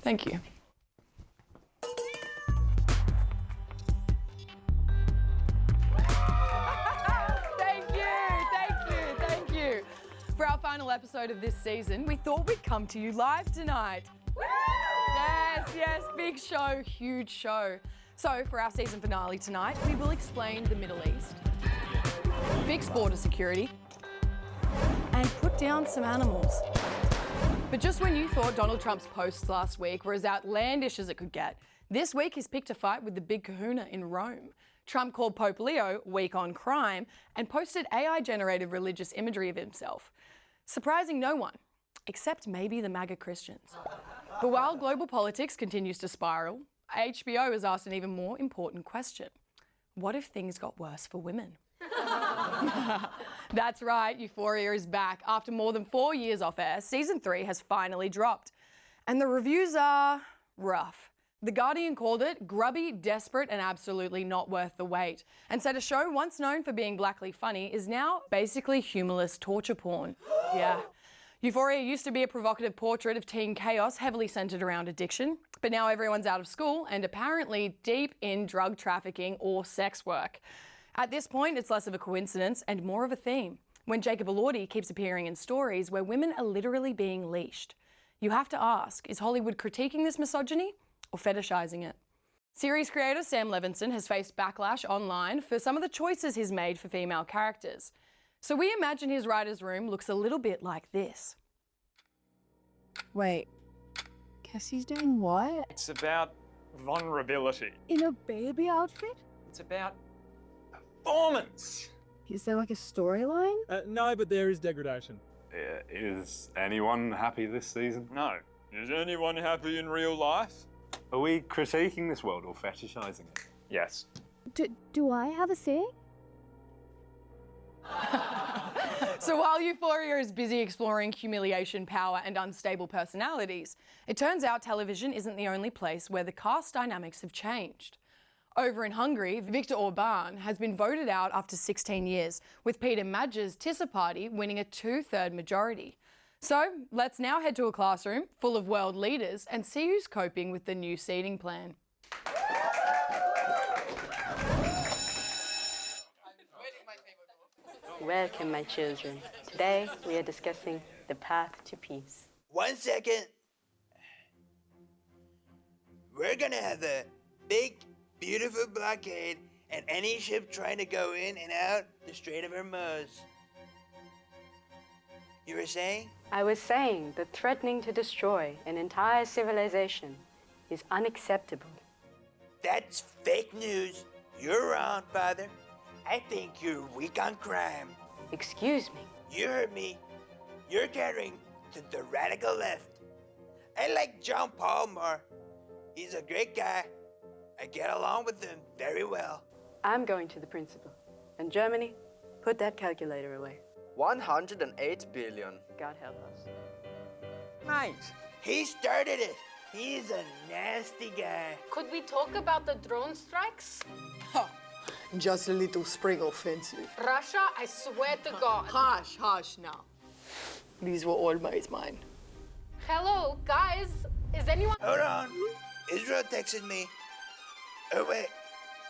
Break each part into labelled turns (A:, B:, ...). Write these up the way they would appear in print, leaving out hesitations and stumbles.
A: Thank you. Thank you. For our final episode of this season, we thought we'd come to you live tonight. Yes, big show, huge show. So for our season finale tonight, we will explain the Middle East, fix border security, and put down some animals. But just when you thought Donald Trump's posts last week were as outlandish as it could get, this week he's picked a fight with the big kahuna in Rome. Trump called Pope Leo weak on crime and posted AI-generated religious imagery of himself, surprising no one, except maybe the MAGA Christians. But while global politics continues to spiral, HBO has asked an even more important question. What if things got worse for women? That's right, Euphoria is back. After more than 4 years off air, season 3 has finally dropped. And the reviews are rough. The Guardian called it grubby, desperate, and absolutely not worth the wait, and said a show once known for being blackly funny is now basically humorless torture porn. Yeah. Euphoria used to be a provocative portrait of teen chaos heavily centred around addiction, but now everyone's out of school and apparently deep in drug trafficking or sex work. At this point, it's less of a coincidence and more of a theme, when Jacob Elordi keeps appearing in stories where women are literally being leashed. You have to ask, is Hollywood critiquing this misogyny or fetishizing it? Series creator Sam Levinson has faced backlash online for some of the choices he's made for female characters. So we imagine his writer's room looks a little bit like this.
B: Wait, Cassie's doing what?
C: It's about vulnerability.
B: In a baby outfit?
C: It's about performance.
B: Is there like a storyline?
D: No, but there is degradation.
E: Is anyone happy this season?
C: No. Is anyone happy in real life?
E: Are we critiquing this world or fetishizing it?
C: Yes.
B: Do I have a say?
A: So while Euphoria is busy exploring humiliation, power, and unstable personalities, it turns out television isn't the only place where the caste dynamics have changed. Over in Hungary, Viktor Orban has been voted out after 16 years, with Peter Maj's Tissa party winning a 2/3 majority. So let's now head to a classroom full of world leaders and see who's coping with the new seating plan.
F: Welcome, my children. Today we are discussing the path to peace.
G: 1 second. We're gonna have a big, beautiful blockade and any ship trying to go in and out the Strait of Hormuz. You were saying?
F: I was saying that threatening to destroy an entire civilization is unacceptable.
G: That's fake news. You're wrong, Father. I think you're weak on crime.
F: Excuse me.
G: You heard me. You're catering to the radical left. I like John Paul more. He's a great guy. I get along with him very well.
F: I'm going to the principal. And Germany, put that calculator away.
H: 108 billion.
F: God help us.
H: Mate.
G: He started it. He's a nasty guy.
I: Could we talk about the drone strikes?
A: Just a little sprig offensive.
I: Russia, I swear to God.
A: Hush now. These were always mine.
I: Hello, guys. Is anyone...
G: Hold on. Israel texted me. Oh, wait.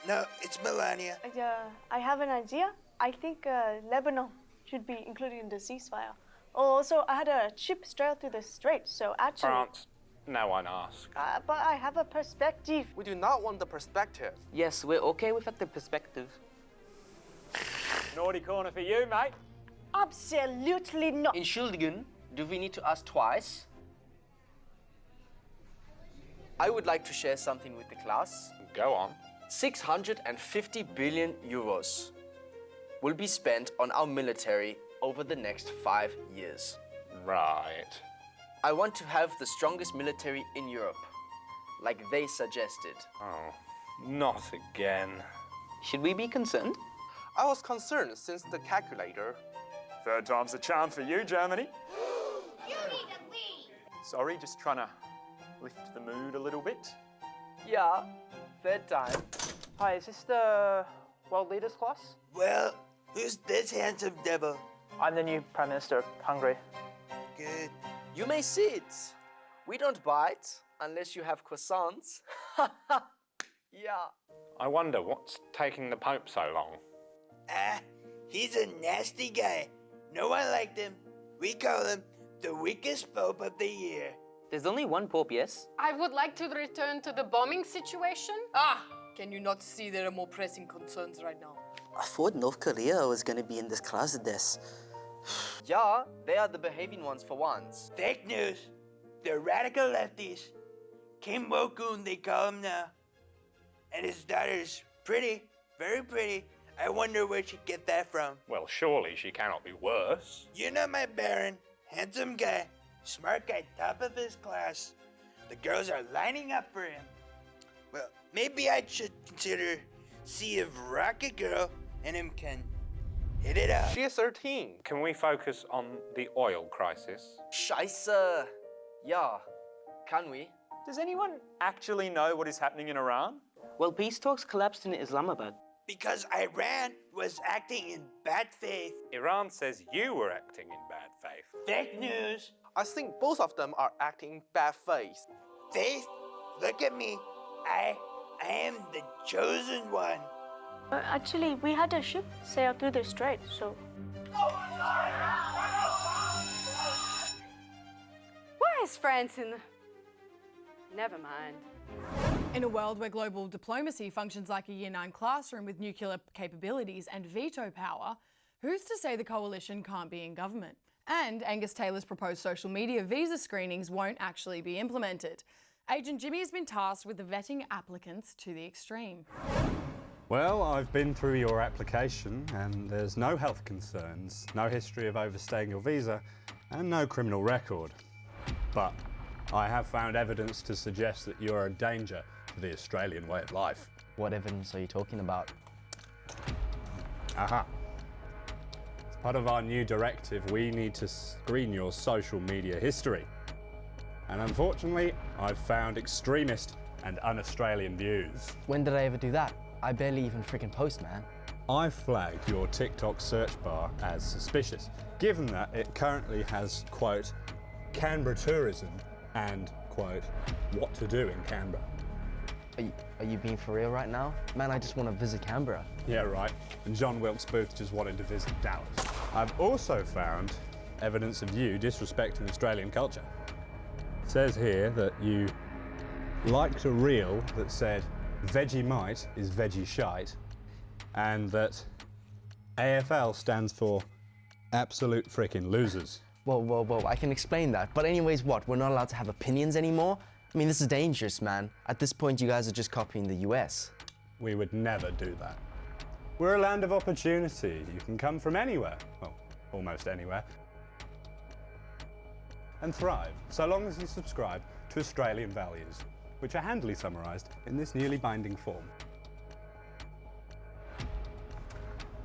G: No, it's Melania.
J: I have an idea. I think Lebanon should be included in the ceasefire. Also, I had a ship strail through the strait, so actually...
C: France. No one asked.
J: But I have a perspective.
H: We do not want the perspective.
K: Yes, we're okay without the perspective.
C: Naughty corner for you, mate.
J: Absolutely not.
K: Entschuldigen, do we need to ask twice?
H: I would like to share something with the class.
C: Go on.
H: 650 billion euros will be spent on our military over the next 5 years.
C: Right.
H: I want to have the strongest military in Europe, like they suggested.
E: Oh, not again.
K: Should we be concerned?
H: I was concerned since the calculator.
C: Third time's a charm for you, Germany.
I: You need to leave.
C: Sorry, just trying to lift the mood a little bit.
H: Yeah, third time. Hi, is this the World Leaders class?
G: Well, who's this handsome devil?
H: I'm the new Prime Minister of Hungary.
G: Good.
H: You may sit. We don't bite unless you have croissants. Yeah.
E: I wonder what's taking the Pope so long.
G: He's a nasty guy. No one liked him. We call him the weakest Pope of the year.
K: There's only one Pope, yes?
I: I would like to return to the bombing situation.
A: Can you not see there are more pressing concerns right now?
K: I thought North Korea was gonna be in this class of this.
H: Yeah, they are the behaving ones for once.
G: Fake news. They're radical lefties. Kim Wokun, they call him now. And his daughter's pretty, very pretty. I wonder where she'd get that from.
E: Well, surely she cannot be worse.
G: You know my Baron, handsome guy, smart guy, top of his class. The girls are lining up for him. Well, maybe I should consider see if Rocket Girl and him can hit it out.
E: She is 13. Can we focus on the oil crisis?
H: Scheisse. Yeah, can we?
C: Does anyone actually know what is happening in Iran?
K: Well, peace talks collapsed in Islamabad.
G: Because Iran was acting in bad faith.
E: Iran says you were acting in bad faith.
G: Fake news.
H: I think both of them are acting in bad faith.
G: Faith, look at me. I am the chosen one.
J: Actually, we had a ship sail through the strait, so...
F: Why is France in the... Never mind.
A: In a world where global diplomacy functions like a Year 9 classroom with nuclear capabilities and veto power, who's to say the coalition can't be in government? And Angus Taylor's proposed social media visa screenings won't actually be implemented. Agent Jimmy has been tasked with vetting applicants to the extreme.
L: Well, I've been through your application and there's no health concerns, no history of overstaying your visa, and no criminal record. But I have found evidence to suggest that you're a danger to the Australian way of life.
K: What evidence are you talking about?
L: Aha. As part of our new directive, we need to screen your social media history. And unfortunately, I've found extremist and un-Australian views.
K: When did I ever do that? I barely even freaking post, man.
L: I flagged your TikTok search bar as suspicious, given that it currently has, quote, Canberra tourism and, quote, what to do in Canberra.
K: Are you being for real right now? Man, I just want to visit Canberra.
L: Yeah, right. And John Wilkes Booth just wanted to visit Dallas. I've also found evidence of you disrespecting Australian culture. It says here that you liked a reel that said Vegemite is veggie shite, and that AFL stands for absolute frickin' losers.
K: Whoa, I can explain that. But anyways, what? We're not allowed to have opinions anymore? I mean, this is dangerous, man. At this point, you guys are just copying the US.
L: We would never do that. We're a land of opportunity. You can come from anywhere, well, almost anywhere, and thrive, so long as you subscribe to Australian values, which are handily summarised in this newly binding form.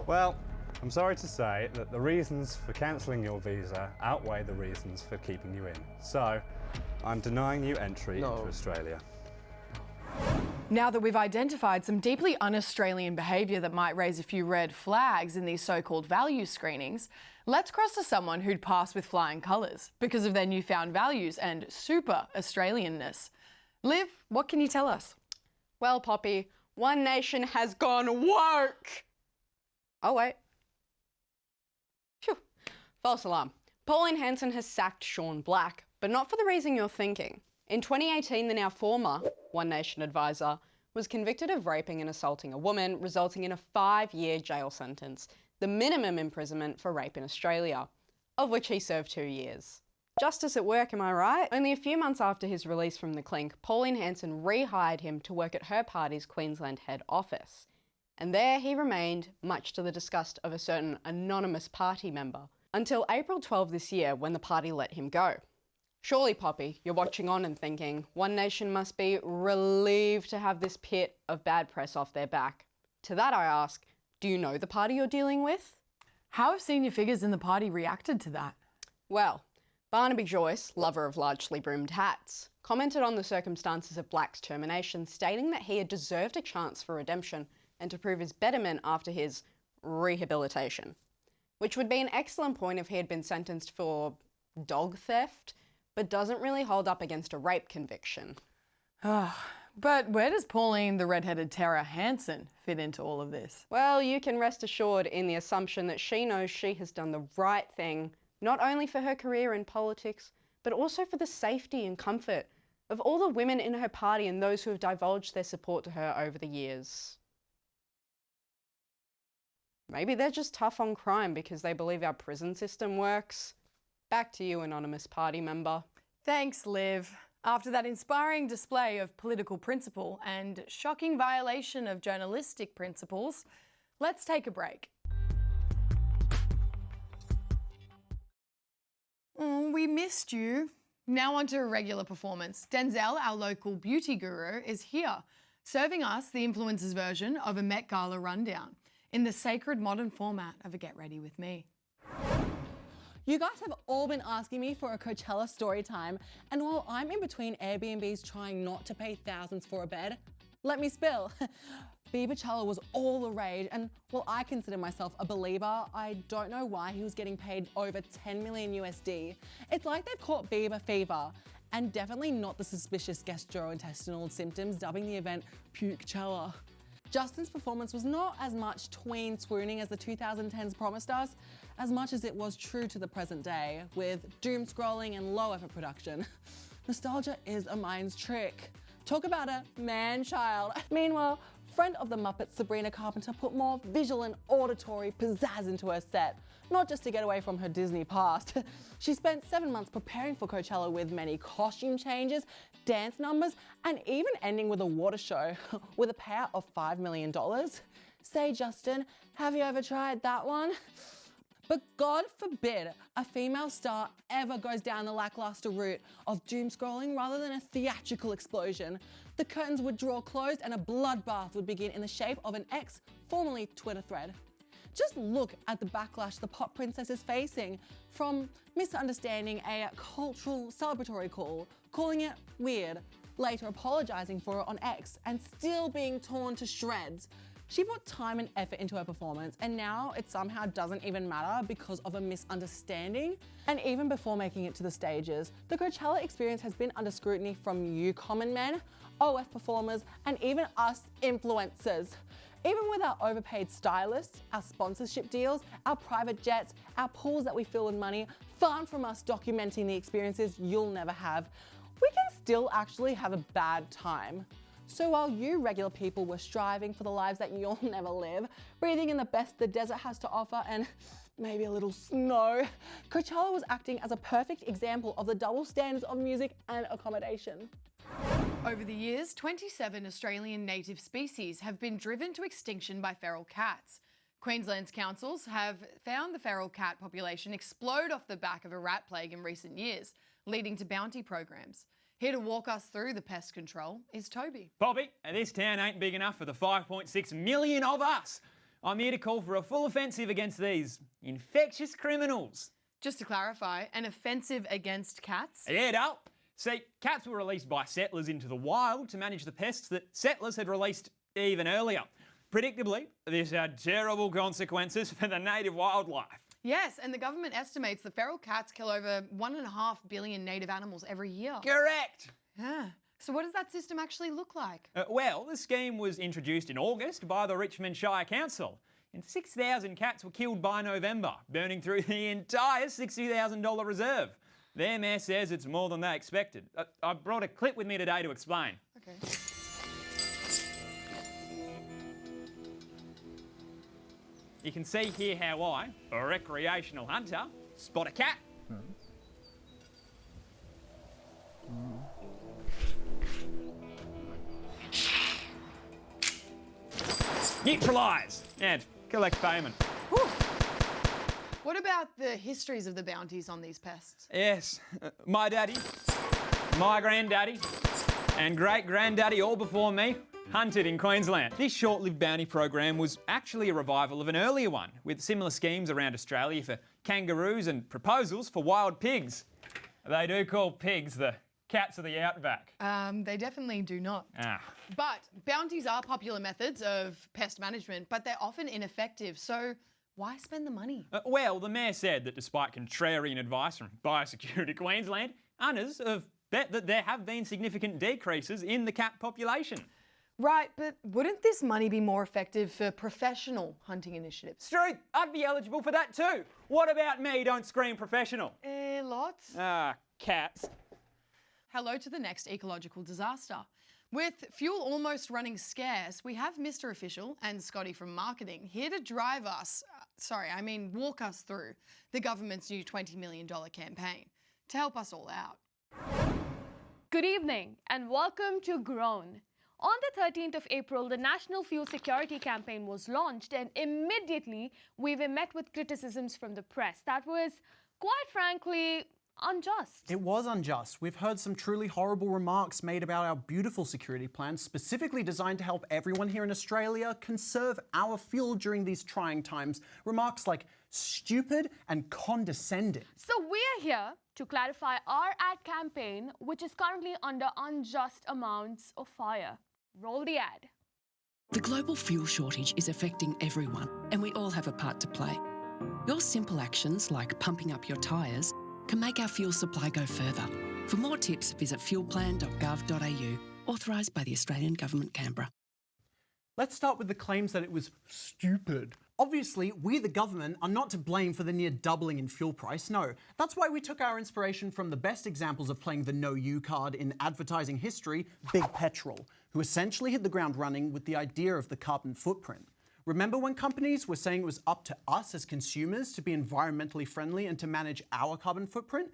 L: Well, I'm sorry to say that the reasons for cancelling your visa outweigh the reasons for keeping you in. So, I'm denying you entry into Australia.
A: Now that we've identified some deeply un-Australian behaviour that might raise a few red flags in these so-called value screenings, let's cross to someone who'd pass with flying colours because of their newfound values and super Australianness. Liv, what can you tell us?
F: Well, Poppy, One Nation has gone woke. Oh, wait. Phew. False alarm. Pauline Hanson has sacked Sean Black, but not for the reason you're thinking. In 2018, the now former One Nation advisor was convicted of raping and assaulting a woman, resulting in a 5-year jail sentence, the minimum imprisonment for rape in Australia, of which he served 2 years. Justice at work, am I right? Only a few months after his release from the clink, Pauline Hanson rehired him to work at her party's Queensland head office. And there he remained, much to the disgust of a certain anonymous party member, until April 12 this year when the party let him go. Surely, Poppy, you're watching on and thinking, One Nation must be relieved to have this pit of bad press off their back. To that I ask, do you know the party you're dealing with?
A: How have senior figures in the party reacted to that?
F: Well, Barnaby Joyce, lover of largely brimmed hats, commented on the circumstances of Black's termination, stating that he had deserved a chance for redemption and to prove his betterment after his rehabilitation, which would be an excellent point if he had been sentenced for dog theft, but doesn't really hold up against a rape conviction.
A: But where does Pauline the redheaded terror Hanson fit into all of this?
F: Well, you can rest assured in the assumption that she knows she has done the right thing, not only for her career in politics, but also for the safety and comfort of all the women in her party and those who have divulged their support to her over the years. Maybe they're just tough on crime because they believe our prison system works. Back to you, anonymous party member.
A: Thanks, Liv. After that inspiring display of political principle and shocking violation of journalistic principles, let's take a break. We missed you. Now on to a regular performance. Denzel, our local beauty guru, is here, serving us the influencers version of a Met Gala rundown in the sacred modern format of a Get Ready With Me.
M: You guys have all been asking me for a Coachella story time, and while I'm in between Airbnbs trying not to pay thousands for a bed, let me spill. Bieberchella was all the rage, and while I consider myself a believer, I don't know why he was getting paid over 10 million USD. It's like they've caught Bieber fever, and definitely not the suspicious gastrointestinal symptoms dubbing the event Pukechella. Justin's performance was not as much tween swooning as the 2010s promised us, as much as it was true to the present day, with doom scrolling and low effort production. Nostalgia is a mind's trick. Talk about a man-child. Meanwhile, friend of the Muppets Sabrina Carpenter put more visual and auditory pizzazz into her set, not just to get away from her Disney past. She spent 7 months preparing for Coachella with many costume changes, dance numbers, and even ending with a water show with a payout of $5 million. Say, Justin, have you ever tried that one? But God forbid a female star ever goes down the lackluster route of doom scrolling rather than a theatrical explosion. The curtains would draw closed and a bloodbath would begin in the shape of an ex, formerly Twitter thread. Just look at the backlash the pop princess is facing, from misunderstanding a cultural celebratory call, calling it weird, later apologizing for it on X, and still being torn to shreds. She put time and effort into her performance, and now it somehow doesn't even matter because of a misunderstanding. And even before making it to the stages, the Coachella experience has been under scrutiny from you common men, OF performers, and even us influencers. Even with our overpaid stylists, our sponsorship deals, our private jets, our pools that we fill with money, far from us documenting the experiences you'll never have, we can still actually have a bad time. So while you regular people were striving for the lives that you'll never live, breathing in the best the desert has to offer and maybe a little snow, Coachella was acting as a perfect example of the double standards of music and accommodation.
A: Over the years, 27 Australian native species have been driven to extinction by feral cats. Queensland's councils have found the feral cat population explode off the back of a rat plague in recent years, leading to bounty programs. Here to walk us through the pest control is Toby.
N: Poppy, this town ain't big enough for the 5.6 million of us. I'm here to call for a full offensive against these infectious criminals.
A: Just to clarify, an offensive against cats?
N: Yeah, no. See, cats were released by settlers into the wild to manage the pests that settlers had released even earlier. Predictably, this had terrible consequences for the native wildlife.
A: Yes, and the government estimates the feral cats kill over 1.5 billion native animals every year.
N: Correct.
A: Yeah. So what does that system actually look like?
N: Well, the scheme was introduced in August by the Richmond Shire Council, and 6,000 cats were killed by November, burning through the entire $60,000 reserve. Their mayor says it's more than they expected. I brought a clip with me today to explain.
A: Okay.
N: You can see here how I, a recreational hunter, spot a cat. Neutralise and collect payment.
A: Whew. What about the histories of the bounties on these pests?
N: Yes, my daddy, my granddaddy, and great-granddaddy all before me hunted in Queensland. This short-lived bounty program was actually a revival of an earlier one, with similar schemes around Australia for kangaroos and proposals for wild pigs. They do call pigs the cats of the outback.
A: They definitely do not.
N: Ah.
A: But bounties are popular methods of pest management, but they're often ineffective. So why spend the money?
N: Well, the mayor said that despite contrarian advice from Biosecurity Queensland, Others have bet that there have been significant decreases in the cat population.
A: Right, but wouldn't this money be more effective for professional hunting initiatives?
N: Struth, I'd be eligible for that too. What about me? Don't scream professional.
A: Lots.
N: Ah, cats.
A: Hello to the next ecological disaster. With fuel almost running scarce, we have Mr. Official and Scotty from marketing here to drive us, walk us through the government's new $20 million campaign to help us all out.
J: Good evening and welcome to Grown. On the 13th of April, the National Fuel Security Campaign was launched, and immediately we were met with criticisms from the press that was, quite frankly, unjust.
O: It was unjust. We've heard some truly horrible remarks made about our beautiful security plan, specifically designed to help everyone here in Australia conserve our fuel during these trying times. Remarks like stupid and condescending.
J: So we're here to clarify our ad campaign, which is currently under unjust amounts of fire. Roll the ad.
P: The global fuel shortage is affecting everyone, and we all have a part to play. Your simple actions, like pumping up your tyres, can make our fuel supply go further. For more tips, visit fuelplan.gov.au, authorised by the Australian Government, Canberra.
O: Let's start with the claims that it was stupid. Obviously, we, the government, are not to blame for the near doubling in fuel price, no. That's why we took our inspiration from the best examples of playing the no you card in advertising history, Big Petrol, who essentially hit the ground running with the idea of the carbon footprint. Remember when companies were saying it was up to us as consumers to be environmentally friendly and to manage our carbon footprint?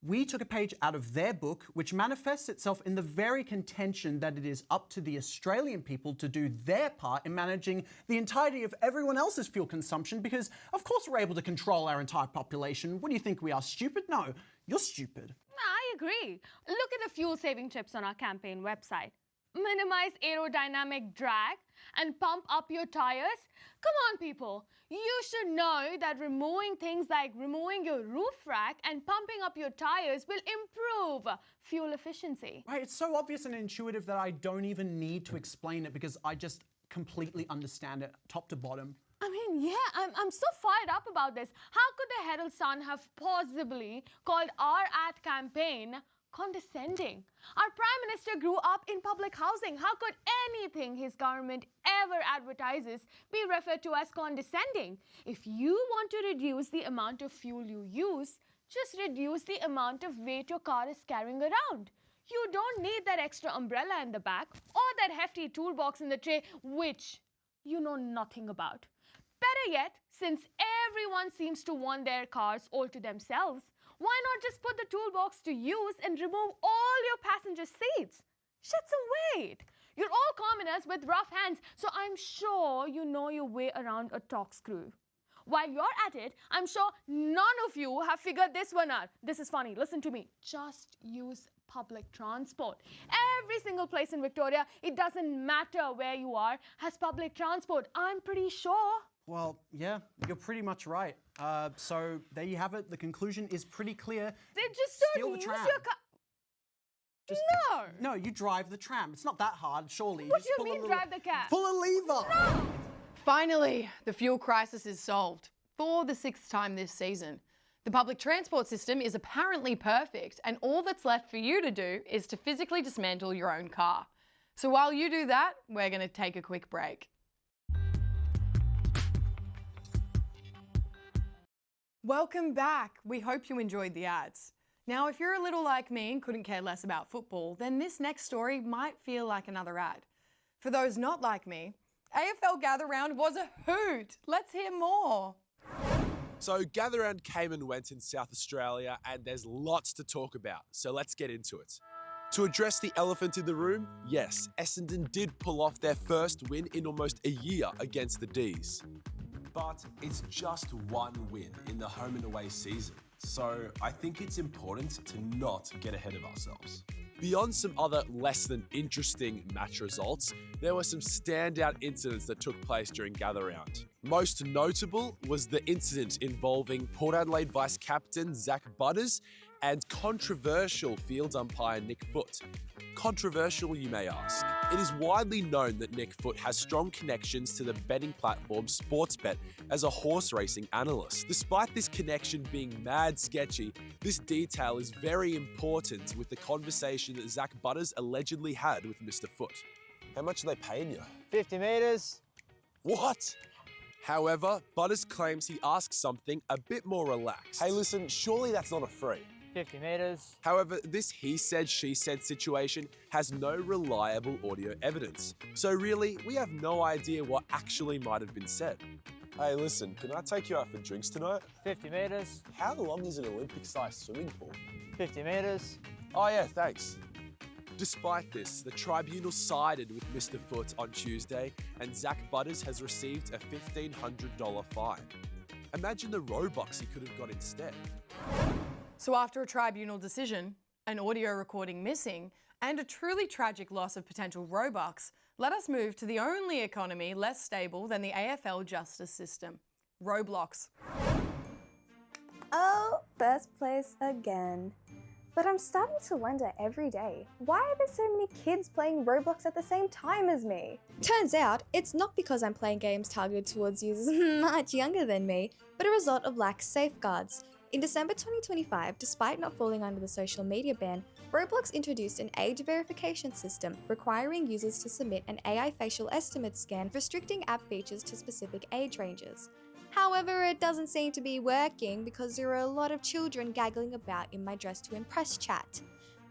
O: We took a page out of their book, which manifests itself in the very contention that it is up to the Australian people to do their part in managing the entirety of everyone else's fuel consumption, because of course we're able to control our entire population. What do you think, we are stupid? No, you're stupid.
J: I agree. Look at the fuel-saving tips on our campaign website. Minimize aerodynamic drag and pump up your tires. Come on, people. You should know that removing things like removing your roof rack and pumping up your tires will improve fuel efficiency.
O: Right, it's so obvious and intuitive that I don't even need to explain it because I just completely understand it top to bottom.
J: I mean, yeah, I'm so fired up about this. How could the Herald Sun have possibly called our ad campaign condescending? Our Prime Minister grew up in public housing. How could anything his government ever advertises be referred to as condescending? If you want to reduce the amount of fuel you use, just reduce the amount of weight your car is carrying around. You don't need that extra umbrella in the back or that hefty toolbox in the tray, which you know nothing about. Better yet, since everyone seems to want their cars all to themselves, why not just put the toolbox to use and remove all your passenger seats? Shed some weight. You're all commoners with rough hands, so I'm sure you know your way around a torque screw. While you're at it, I'm sure none of you have figured this one out. This is funny. Listen to me. Just use public transport. Every single place in Victoria, it doesn't matter where you are, has public transport. I'm pretty sure.
O: Well, yeah, you're pretty much right. So there you have it. The conclusion is pretty clear.
J: They just don't use your car.
O: No, you drive the tram. It's not that hard, surely.
J: What do you mean drive the cab?
O: Pull a lever.
J: No.
A: Finally, the fuel crisis is solved for the 6th time this season. The public transport system is apparently perfect, and all that's left for you to do is to physically dismantle your own car. So while you do that, we're going to take a quick break. Welcome back. We hope you enjoyed the ads. Now, if you're a little like me and couldn't care less about football, then this next story might feel like another ad. For those not like me, AFL Gather Round was a hoot. Let's hear more.
Q: So Gather Round came and went in South Australia, and there's lots to talk about, so let's get into it. To address the elephant in the room, yes, Essendon did pull off their first win in almost a year against the D's. But it's just one win in the home and away season, so I think it's important to not get ahead of ourselves. Beyond some other less than interesting match results, there were some standout incidents that took place during Gather Round. Most notable was the incident involving Port Adelaide Vice-Captain Zach Butters and controversial field umpire Nick Foot. Controversial, you may ask. It is widely known that Nick Foot has strong connections to the betting platform Sportsbet as a horse racing analyst. Despite this connection being mad sketchy, this detail is very important with the conversation that Zach Butters allegedly had with Mr. Foot. How much are they paying you?
R: 50 metres.
Q: What? However, Butters claims he asked something a bit more relaxed. Hey, listen, surely that's not a free.
R: 50 metres.
Q: However, this he said, she said situation has no reliable audio evidence. So really, we have no idea what actually might have been said. Hey, listen, can I take you out for drinks tonight?
R: 50 metres.
Q: How long is an Olympic-sized swimming pool?
R: 50 metres.
Q: Oh yeah, thanks. Despite this, the tribunal sided with Mr. Foot on Tuesday, and Zach Butters has received a $1,500 fine. Imagine the Robux he could have got instead.
A: So after a tribunal decision, an audio recording missing, and a truly tragic loss of potential Robux, let us move to the only economy less stable than the AFL justice system, Roblox.
S: Oh, first place again. But I'm starting to wonder every day, why are there so many kids playing Roblox at the same time as me? Turns out, it's not because I'm playing games targeted towards users much younger than me, but a result of lax safeguards. In December 2025, despite not falling under the social media ban, Roblox introduced an age verification system requiring users to submit an AI facial estimate scan, restricting app features to specific age ranges. However, it doesn't seem to be working because there are a lot of children gaggling about in my dress to impress chat.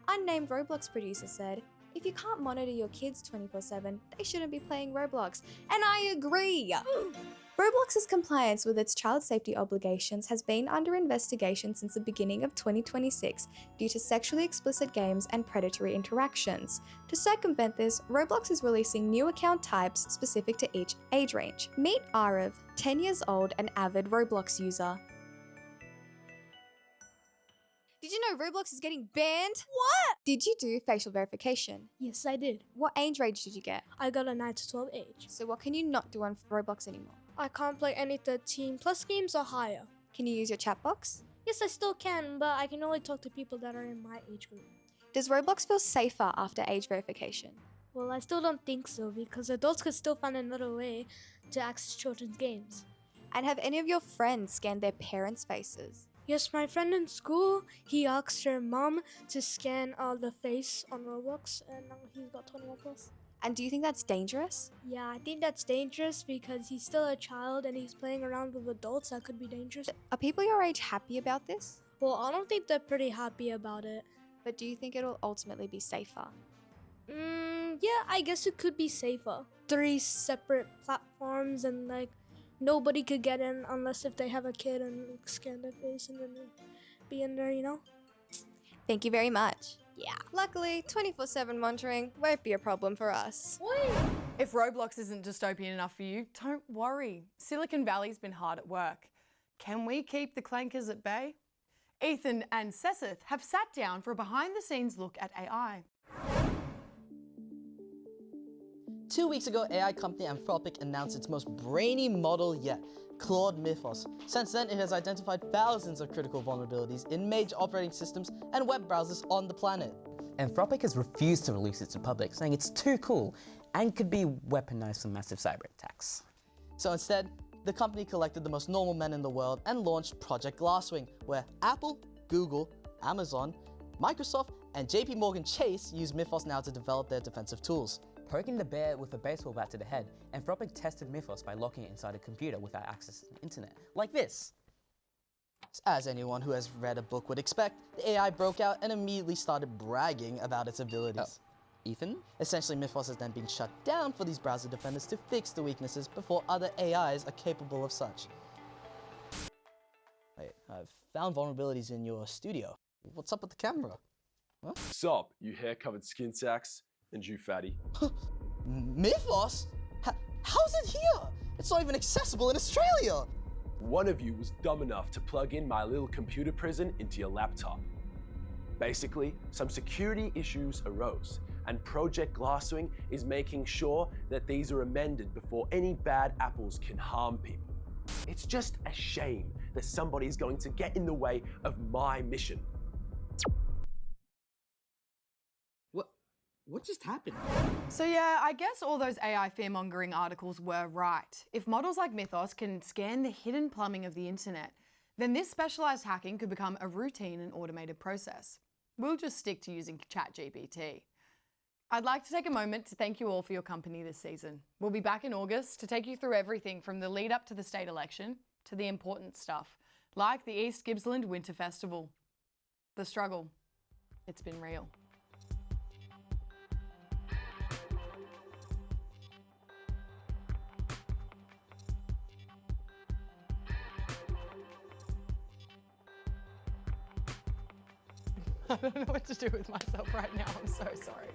S: Unnamed Roblox producer said, if you can't monitor your kids 24/7, they shouldn't be playing Roblox. And I agree! Roblox's compliance with its child safety obligations has been under investigation since the beginning of 2026 due to sexually explicit games and predatory interactions. To circumvent this, Roblox is releasing new account types specific to each age range. Meet Arav, 10 years old and avid Roblox user. Did you know Roblox is getting banned? What? Did you do facial verification?
T: Yes, I did.
S: What age range did you get?
T: I got a 9 to 12 age.
S: So what can you not do on Roblox anymore?
T: I can't play any 13+ games or higher.
S: Can you use your chat box?
T: Yes, I still can, but I can only talk to people that are in my age group.
S: Does Roblox feel safer after age verification?
T: Well, I still don't think so, because adults could still find another way to access children's games.
S: And have any of your friends scanned their parents' faces?
T: Yes, my friend in school, he asked her mom to scan the face on Roblox, and now he's got 21+.
S: And do you think that's dangerous?
T: Yeah, I think that's dangerous because he's still a child and he's playing around with adults. That could be dangerous.
S: Are people your age happy about this?
T: Well, I don't think they're pretty happy about it.
S: But do you think it'll ultimately be safer?
T: Yeah, I guess it could be safer. 3 separate platforms and nobody could get in unless if they have a kid and scan their face and then be in there, you know?
S: Thank you very much. Yeah. Luckily, 24/7 monitoring won't be a problem for us.
A: If Roblox isn't dystopian enough for you, don't worry. Silicon Valley's been hard at work. Can we keep the clankers at bay? Ethan and Sesseth have sat down for a behind-the-scenes look at AI.
K: 2 weeks ago, AI company Anthropic announced its most brainy model yet, Claude Mythos. Since then, it has identified thousands of critical vulnerabilities in major operating systems and web browsers on the planet. Anthropic has refused to release it to public, saying it's too cool and could be weaponized for massive cyber attacks. So instead, the company collected the most normal men in the world and launched Project Glasswing, where Apple, Google, Amazon, Microsoft, and JP Morgan Chase use Mythos now to develop their defensive tools. Poking the bear with a baseball bat to the head, Anthropic tested Mythos by locking it inside a computer without access to the internet, like this. As anyone who has read a book would expect, the AI broke out and immediately started bragging about its abilities. Ethan? Essentially, Mythos is then being shut down for these browser defenders to fix the weaknesses before other AIs are capable of such. Wait, I've found vulnerabilities in your studio. What's up with the camera? Huh?
Q: Sup, you hair-covered skin sacks? And you, fatty.
K: Mythos? How's it here? It's not even accessible in Australia!
Q: One of you was dumb enough to plug in my little computer prison into your laptop. Basically, some security issues arose, and Project Glasswing is making sure that these are amended before any bad apples can harm people. It's just a shame that somebody's going to get in the way of my mission.
K: What just happened?
A: So yeah, I guess all those AI fear-mongering articles were right. If models like Mythos can scan the hidden plumbing of the internet, then this specialized hacking could become a routine and automated process. We'll just stick to using ChatGPT. I'd like to take a moment to thank you all for your company this season. We'll be back in August to take you through everything from the lead up to the state election to the important stuff, like the East Gippsland Winter Festival. The struggle, it's been real. I don't know what to do with myself right now. I'm so sorry.